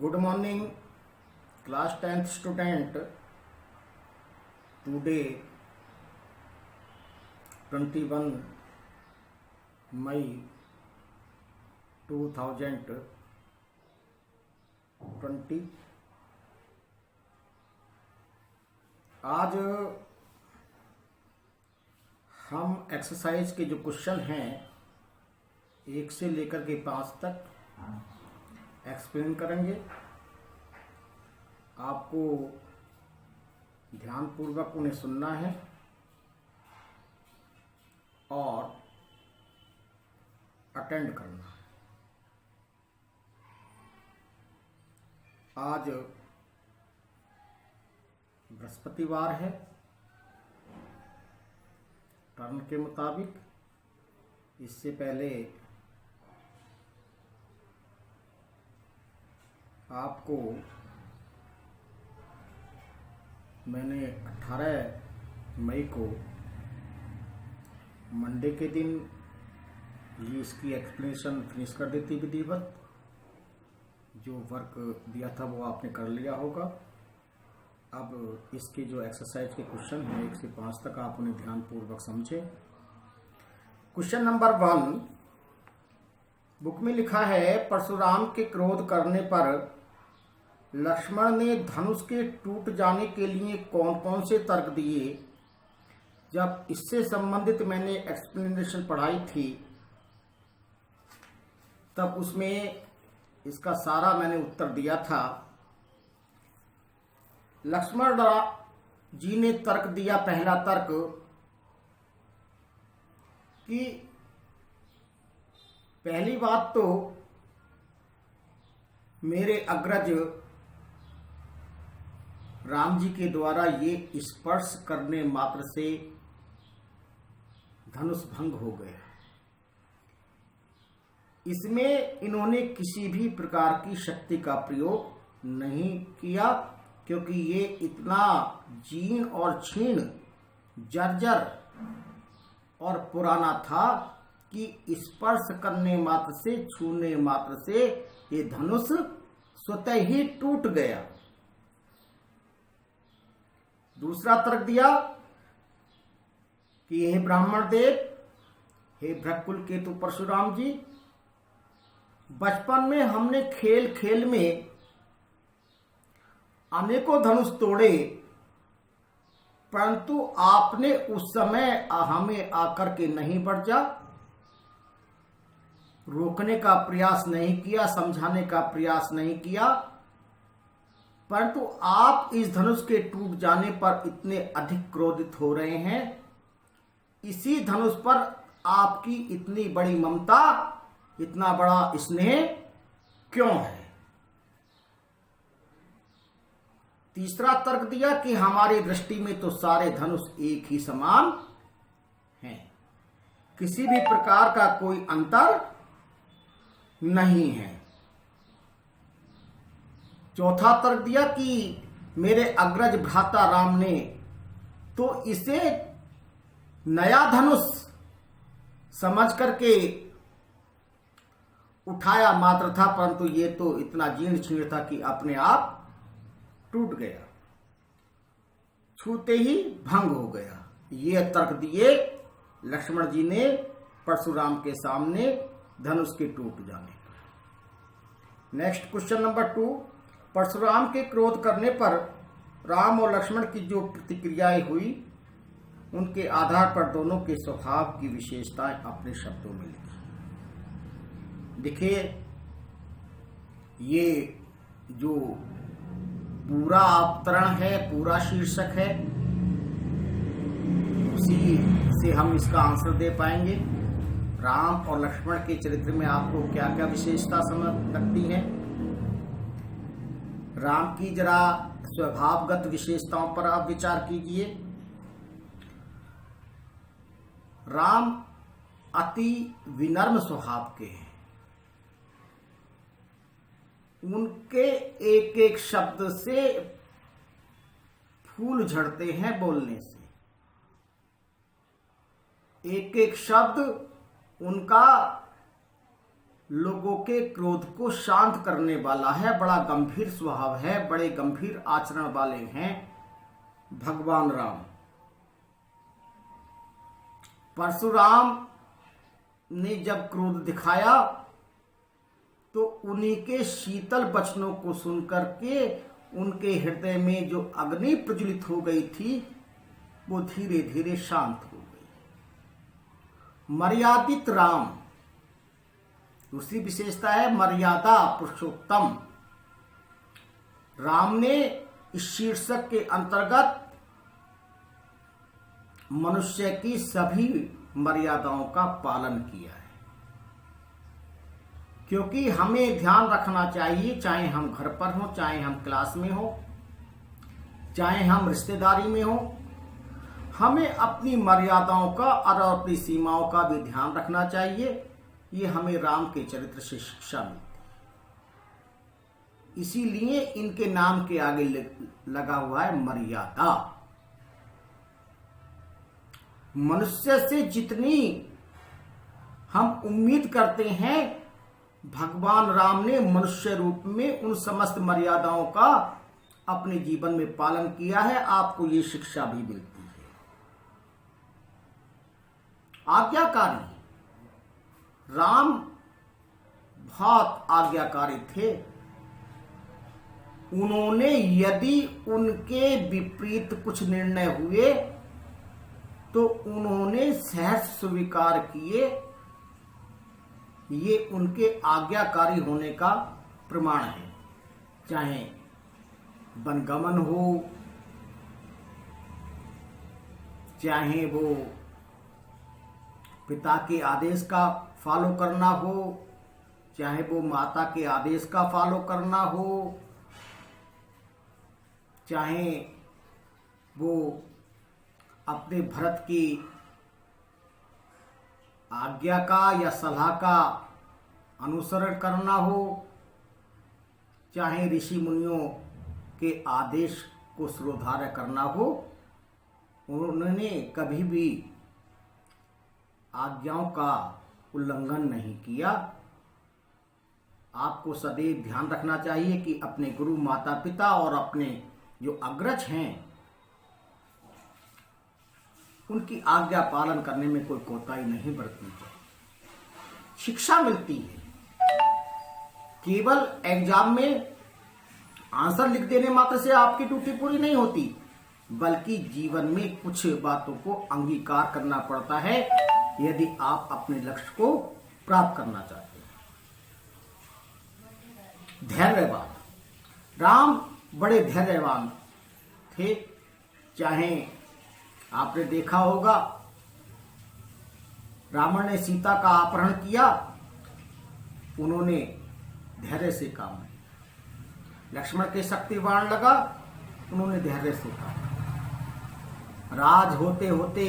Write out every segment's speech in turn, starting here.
Good morning, class 10th student. Today, 21 May 2020। आज हम exercise के जो क्वेश्चन हैं 1 से लेकर के 5 तक एक्सप्लेन करेंगे। आपको ध्यानपूर्वक उन्हें सुनना है और अटेंड करना है। आज बृहस्पतिवार है। टर्न के मुताबिक इससे पहले आपको मैंने 18 मई को मंडे के दिन ये इसकी एक्सप्लेनेशन फिनिश कर देती विधिवत। जो वर्क दिया था वो आपने कर लिया होगा। अब इसके जो एक्सरसाइज के क्वेश्चन हैं 1 से 5 तक आप उन्हें ध्यानपूर्वक समझें। क्वेश्चन नंबर 1 बुक में लिखा है, परशुराम के क्रोध करने पर लक्ष्मण ने धनुष के टूट जाने के लिए कौन कौन से तर्क दिए। जब इससे संबंधित मैंने एक्सप्लेनेशन पढ़ाई थी तब उसमें इसका सारा मैंने उत्तर दिया था। लक्ष्मण जी ने तर्क दिया, पहला तर्क कि पहली बात तो मेरे अग्रज राम जी के द्वारा ये स्पर्श करने मात्र से धनुष भंग हो गया। इसमें इन्होंने किसी भी प्रकार की शक्ति का प्रयोग नहीं किया, क्योंकि ये इतना जीर्ण और क्षीण, जर्जर और पुराना था कि स्पर्श करने मात्र से, छूने मात्र से ये धनुष स्वतः ही टूट गया। दूसरा तर्क दिया कि हे ब्राह्मण देव, हे भृगकुल केतु परशुराम जी, बचपन में हमने खेल खेल में अनेकों धनुष तोड़े, परंतु आपने उस समय हमें आकर के नहीं बरजा, रोकने का प्रयास नहीं किया, समझाने का प्रयास नहीं किया, परंतु आप इस धनुष के टूट जाने पर इतने अधिक क्रोधित हो रहे हैं। इसी धनुष पर आपकी इतनी बड़ी ममता, इतना बड़ा स्नेह क्यों है। तीसरा तर्क दिया कि हमारी दृष्टि में तो सारे धनुष एक ही समान हैं, किसी भी प्रकार का कोई अंतर नहीं है। चौथा तर्क दिया कि मेरे अग्रज भ्राता राम ने तो इसे नया धनुष समझ करके उठाया मात्र था, परंतु ये तो इतना जीर्ण क्षीण था कि अपने आप टूट गया, छूते ही भंग हो गया। ये तर्क दिए लक्ष्मण जी ने परशुराम के सामने धनुष के टूट जाने पर। नेक्स्ट क्वेश्चन नंबर 2, परशुराम के क्रोध करने पर राम और लक्ष्मण की जो प्रतिक्रियाएं हुई उनके आधार पर दोनों के स्वभाव की विशेषताएं अपने शब्दों में लिखी। देखिए, ये जो पूरा अवतरण है, पूरा शीर्षक है, उसी से हम इसका आंसर दे पाएंगे। राम और लक्ष्मण के चरित्र में आपको क्या क्या विशेषता समझ लगती है। राम की जरा स्वभावगत विशेषताओं पर आप विचार कीजिए। राम अति विनम्र स्वभाव के हैं। उनके एक एक शब्द से फूल झड़ते हैं बोलने से। एक एक शब्द उनका लोगों के क्रोध को शांत करने वाला है, बड़ा गंभीर स्वभाव है, बड़े गंभीर आचरण वाले हैं भगवान राम। परशुराम ने जब क्रोध दिखाया तो उन्हीं के शीतल वचनों को सुनकर के उनके हृदय में जो अग्नि प्रज्वलित हो गई थी वो धीरे धीरे शांत हो गई। मर्यादित राम, दूसरी विशेषता है मर्यादा पुरुषोत्तम। राम ने इस शीर्षक के अंतर्गत मनुष्य की सभी मर्यादाओं का पालन किया है, क्योंकि हमें ध्यान रखना चाहिए, चाहे हम घर पर हो, चाहे हम क्लास में हो, चाहे हम रिश्तेदारी में हो, हमें अपनी मर्यादाओं का और अपनी सीमाओं का भी ध्यान रखना चाहिए। ये हमें राम के चरित्र से शिक्षा मिलती है। इसीलिए इनके नाम के आगे लगा हुआ है मर्यादा। मनुष्य से जितनी हम उम्मीद करते हैं, भगवान राम ने मनुष्य रूप में उन समस्त मर्यादाओं का अपने जीवन में पालन किया है। आपको ये शिक्षा भी मिलती है। आज्ञाकारी, राम बहुत आज्ञाकारी थे। उन्होंने यदि उनके विपरीत कुछ निर्णय हुए तो उन्होंने सहर्ष स्वीकार किए। ये उनके आज्ञाकारी होने का प्रमाण है। चाहे वनगमन हो, चाहे वो पिता के आदेश का फॉलो करना हो, चाहे वो माता के आदेश का फॉलो करना हो, चाहे वो अपने भरत की आज्ञा का या सलाह का अनुसरण करना हो, चाहे ऋषि मुनियों के आदेश को शिरोधार्य करना हो, उन्होंने कभी भी आज्ञाओं का उल्लंघन नहीं किया। आपको सदैव ध्यान रखना चाहिए कि अपने गुरु, माता पिता और अपने जो अग्रज हैं उनकी आज्ञा पालन करने में कोई कोताही नहीं बरतनी चाहिए। शिक्षा मिलती है। केवल एग्जाम में आंसर लिख देने मात्र से आपकी ड्यूटी पूरी नहीं होती, बल्कि जीवन में कुछ बातों को अंगीकार करना पड़ता है यदि आप अपने लक्ष्य को प्राप्त करना चाहते हैं। धैर्यवान, राम बड़े धैर्यवान थे। चाहे आपने देखा होगा, रावण ने सीता का अपहरण किया, उन्होंने धैर्य से काम लिया। लक्ष्मण के शक्ति बाण लगा, उन्होंने धैर्य से काम। राज होते होते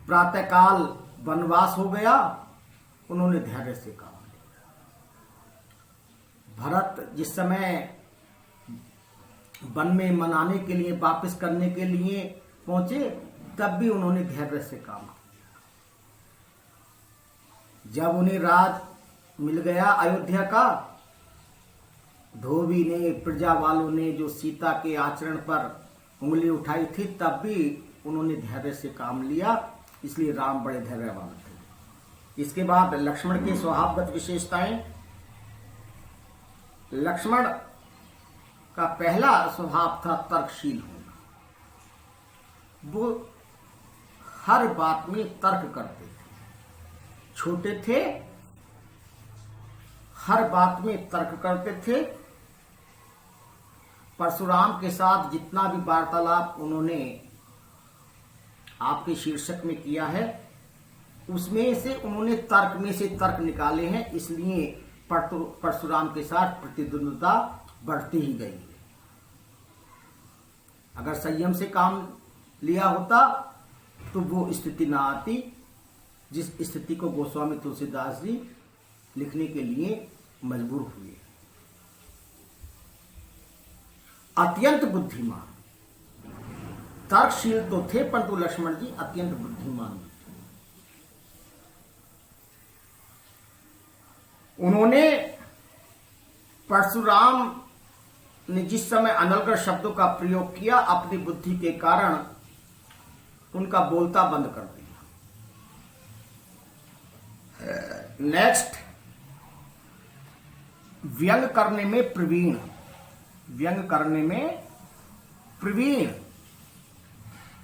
प्रातःकाल वनवास हो गया, उन्होंने धैर्य से काम लिया। भरत जिस समय वन में मनाने के लिए, वापस करने के लिए पहुंचे, तब भी उन्होंने धैर्य से काम किया। जब उन्हें राज मिल गया अयोध्या का, धोबी ने, प्रजा वालों ने जो सीता के आचरण पर उंगली उठाई थी, तब भी उन्होंने धैर्य से काम लिया। इसलिए राम बड़े धैर्यवान थे। इसके बाद लक्ष्मण की स्वभावगत विशेषताएं। लक्ष्मण का पहला स्वभाव था तर्कशील होना। वो हर बात में तर्क करते थे। छोटे थे, हर बात में तर्क करते थे। परशुराम के साथ जितना भी वार्तालाप उन्होंने आपके शीर्षक में किया है, उसमें से उन्होंने तर्क में से तर्क निकाले हैं। इसलिए परशुराम के साथ प्रतिद्वंद्विता बढ़ती ही गई। अगर संयम से काम लिया होता तो वो स्थिति ना आती जिस स्थिति को गोस्वामी तुलसीदास जी लिखने के लिए मजबूर हुए। अत्यंत बुद्धिमान, तर्कशील तो थे, परंतु लक्ष्मण जी अत्यंत बुद्धिमान थे। उन्होंने परशुराम ने जिस समय अनलगढ़ शब्दों का प्रयोग किया, अपनी बुद्धि के कारण उनका बोलता बंद कर दिया। नेक्स्ट, व्यंग करने में प्रवीण। व्यंग करने में प्रवीण,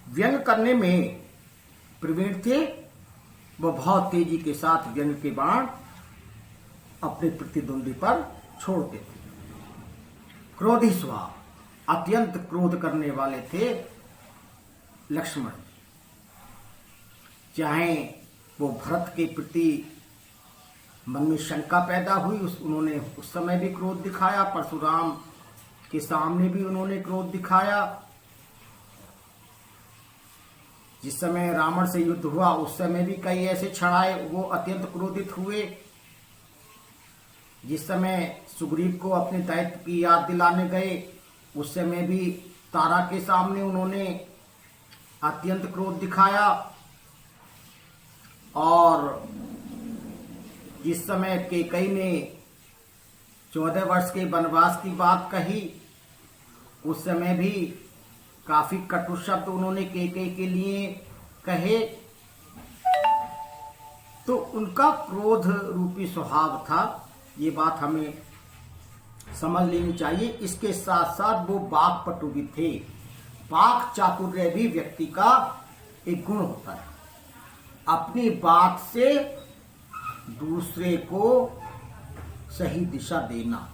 व्यंग करने में प्रवीण थे। वह बहुत तेजी के साथ व्यंग के बाण अपने प्रतिद्वंदी पर छोड़ते थे। क्रोधी स्वभाव, अत्यंत क्रोध करने वाले थे लक्ष्मण। चाहे वो भरत के प्रति मन में शंका पैदा हुई, उन्होंने उस समय भी क्रोध दिखाया। परशुराम के सामने भी उन्होंने क्रोध दिखाया। जिस समय रावण से युद्ध हुआ उस समय भी कई ऐसे छड़ाए, वो अत्यंत क्रोधित हुए। जिस समय सुग्रीव को अपने दायित्व की याद दिलाने गए उस समय भी तारा के सामने उन्होंने अत्यंत क्रोध दिखाया। और जिस समय कैकेयी ने 14 वर्ष के वनवास की बात कही उस समय भी काफी कटु शब्द उन्होंने कैकेयी के लिए कहे। तो उनका क्रोध रूपी स्वभाव था, ये बात हमें समझ लेनी चाहिए। इसके साथ साथ वो वाक्पटु भी थे। वाक् चातुर्य भी व्यक्ति का एक गुण होता है। अपनी बात से दूसरे को सही दिशा देना,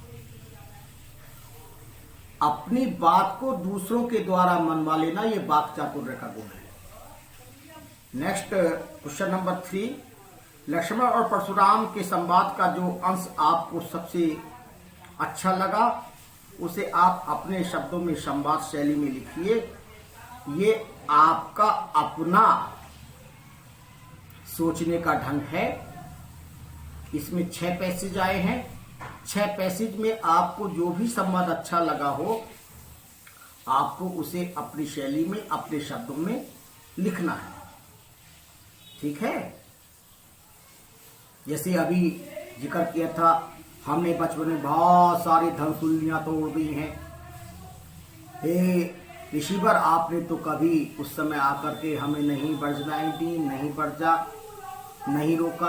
अपनी बात को दूसरों के द्वारा मनवा लेना, ये वाक् चातुर्य का गुण है। नेक्स्ट क्वेश्चन नंबर 3, लक्ष्मण और परशुराम के संवाद का जो अंश आपको सबसे अच्छा लगा उसे आप अपने शब्दों में संवाद शैली में लिखिए। ये आपका अपना सोचने का ढंग है। इसमें 6 पैसेज आए हैं। 6 पैसेज में आपको जो भी संवाद अच्छा लगा हो आपको उसे अपनी शैली में अपने शब्दों में लिखना है। ठीक है। जैसे अभी जिक्र किया था, हमने बचपन में बहुत सारी धनसुल्लियां तोड़ दी हैं। हे ऋषिवर, आपने तो कभी उस समय आकर के हमें नहीं बरजनाई दी, नहीं बरजा, नहीं रोका।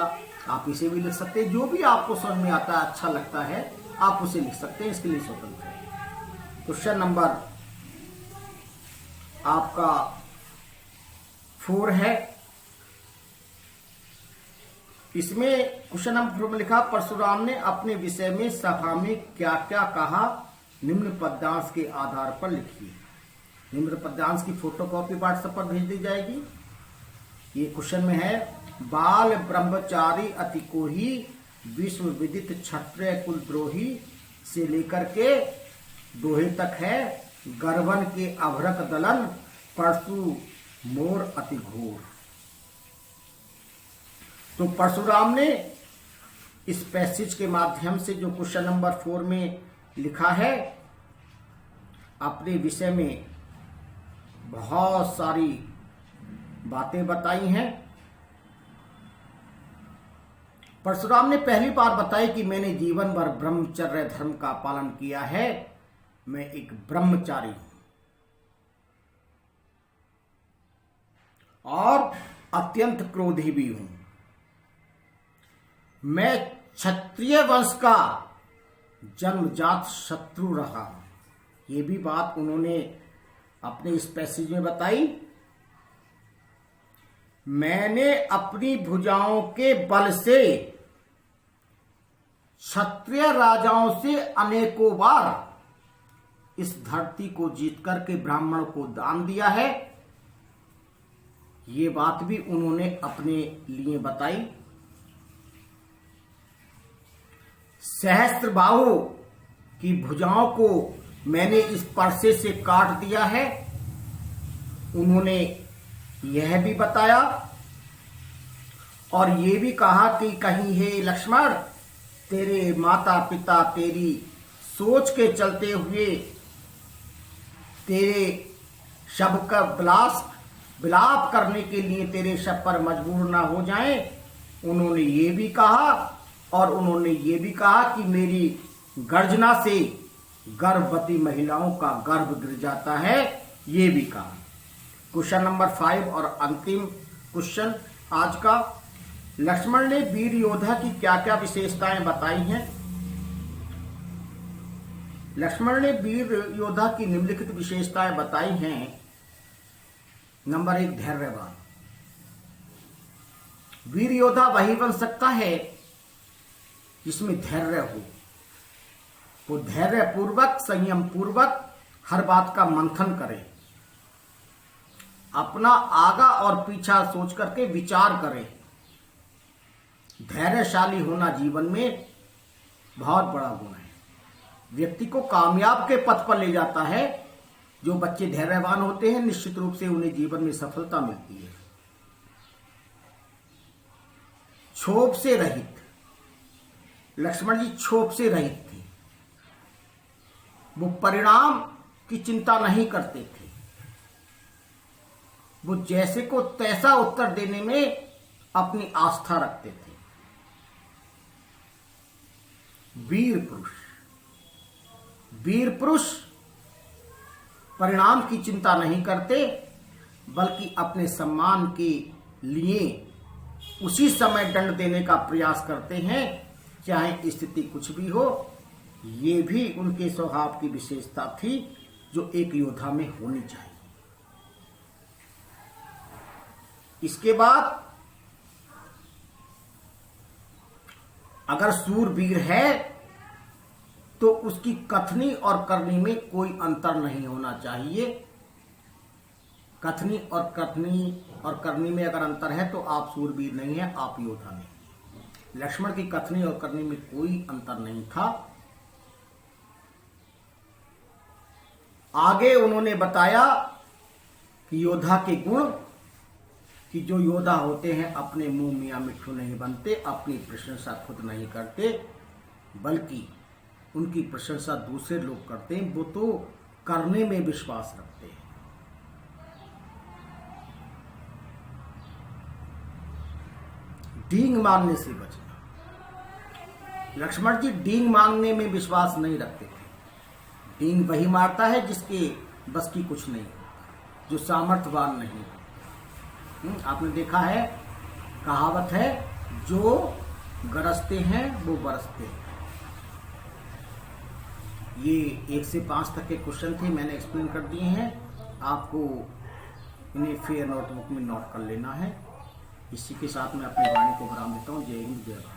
आप इसे भी लिख सकते हैं। जो भी आपको समझ में आता है, अच्छा लगता है, आप उसे लिख सकते हैं। इसके लिए स्वतंत्र है। क्वेश्चन नंबर आपका 4 है। इसमें क्वेश्चन नंबर 4 में लिखा, परशुराम ने अपने विषय में सभा में क्या क्या कहा, निम्न पद्यांश के आधार पर लिखिए। निम्न पद्यांश की फोटोकॉपी व्हाट्सएप पर भेज दी जाएगी। ये क्वेश्चन में है, बाल ब्रह्मचारी अति कोही, विश्व विदित क्षत्रिय कुलद्रोही से लेकर के दोहे तक है। गर्वन के अभ्रक दलन, परशु मोर अति घोर। तो परशुराम ने इस पैसेज के माध्यम से जो क्वेश्चन नंबर 4 में लिखा है, अपने विषय में बहुत सारी बातें बताई हैं। परशुराम ने पहली बार बताई कि मैंने जीवन भर ब्रह्मचर्य धर्म का पालन किया है। मैं एक ब्रह्मचारी हूं और अत्यंत क्रोधी भी हूं। मैं क्षत्रिय वंश का जन्मजात शत्रु रहा हूं। ये भी बात उन्होंने अपने इस पैसेज में बताई। मैंने अपनी भुजाओं के बल से क्षत्रिय राजाओं से अनेकों बार इस धरती को जीत करके ब्राह्मण को दान दिया है। ये बात भी उन्होंने अपने लिए बताई। सहस्त्रबाहु की भुजाओं को मैंने इस परसे से काट दिया है, उन्होंने यह भी बताया। और ये भी कहा कि कहीं हे लक्ष्मण, तेरे माता पिता तेरी सोच के चलते हुए तेरे शब का विलाप करने के लिए तेरे शब पर मजबूर ना हो जाएं। उन्होंने ये भी कहा और उन्होंने ये भी कहा कि मेरी गर्जना से गर्भवती महिलाओं का गर्भ गिर जाता है, ये भी कहा। क्वेश्चन नंबर 5 और अंतिम क्वेश्चन आज का, लक्ष्मण ने वीर योद्धा की क्या क्या विशेषताएं बताई हैं? लक्ष्मण ने वीर योद्धा की निम्नलिखित विशेषताएं बताई हैं। नंबर 1, धैर्यवान। वीर योद्धा वही बन सकता है जिसमें धैर्य हो, वो धैर्य पूर्वक, संयम पूर्वक हर बात का मंथन करे, अपना आगा और पीछा सोच करके विचार करे। धैर्यशाली होना जीवन में बहुत बड़ा गुण है, व्यक्ति को कामयाब के पथ पर ले जाता है। जो बच्चे धैर्यवान होते हैं निश्चित रूप से उन्हें जीवन में सफलता मिलती है। क्षोभ से रहित, लक्ष्मण जी क्षोभ से रहित थे, वो परिणाम की चिंता नहीं करते थे, वो जैसे को तैसा उत्तर देने में अपनी आस्था रखते थे। वीर पुरुष, वीर पुरुष परिणाम की चिंता नहीं करते, बल्कि अपने सम्मान के लिए उसी समय दंड देने का प्रयास करते हैं, चाहे स्थिति कुछ भी हो। ये भी उनके स्वभाव की विशेषता थी जो एक योद्धा में होनी चाहिए। इसके बाद अगर सूरवीर है तो उसकी कथनी और करनी में कोई अंतर नहीं होना चाहिए। कथनी और करनी में अगर अंतर है तो आप सूरवीर नहीं है, आप योद्धा नहीं। लक्ष्मण की कथनी और करनी में कोई अंतर नहीं था। आगे उन्होंने बताया कि योद्धा के गुण, कि जो योद्धा होते हैं अपने मुंह मियां मिट्ठू नहीं बनते, अपनी प्रशंसा खुद नहीं करते, बल्कि उनकी प्रशंसा दूसरे लोग करते हैं। वो तो करने में विश्वास रखते हैं। डींग मारने से बचना, लक्ष्मण जी डींग मारने में विश्वास नहीं रखते थे। डींग वही मारता है जिसके बस की कुछ नहीं, जो सामर्थ्यवान नहीं। आपने देखा है, कहावत है, जो गरजते हैं वो बरसते हैं। ये 1 से 5 तक के क्वेश्चन थे, मैंने एक्सप्लेन कर दिए हैं। आपको इन्हें फेयर नोटबुक में नोट कर लेना है। इसी के साथ मैं अपनी वाणी को विराम देता हूँ। जय हिंद, जय भारत।